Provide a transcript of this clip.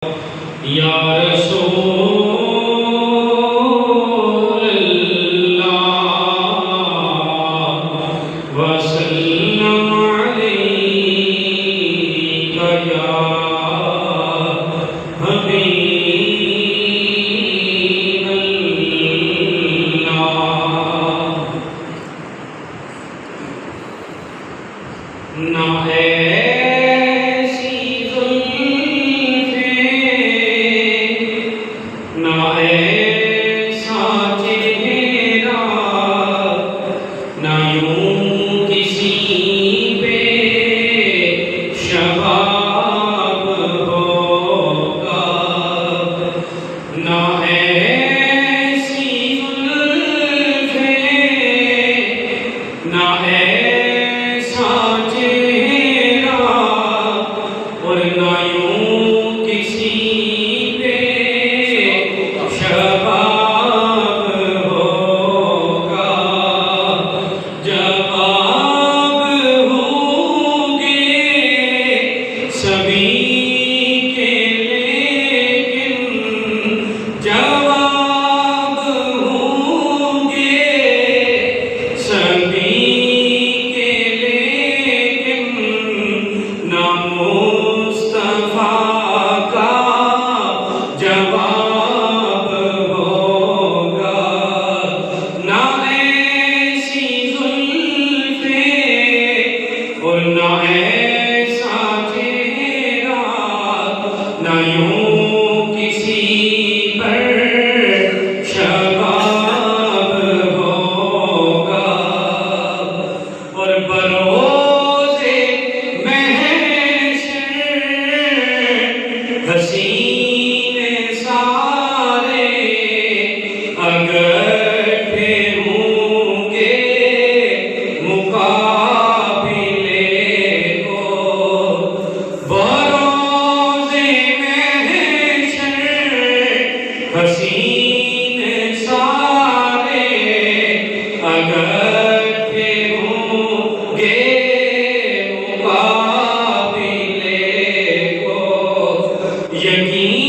یا رسول اللہ وسلم علیک یا حبیب اللہ نہ ایسی زلفیں نہ ایسا چہرہ نہ یوں کسی پہ شباب ہوگا نہ ایسی زلفیں نہ ایسا چہرہ اور نہ یوں کسی پہ شباب ہوگا جب آپ ہوں گے سبھی کے لیکن جواب ہوں گے سبھی کے لیکن نہ مصطفیٰ کا جواب ہوگا نہ ایسی زلفیں اور نہ ایسا چہرہ نہ یوں کسی پر شباب ہوگا اور بروز محشر حسین سارے اکٹھے ہوں گے مقابلے کو بروز محشر حسین سارے اکٹھے ہوں گے مقابلے کو یقین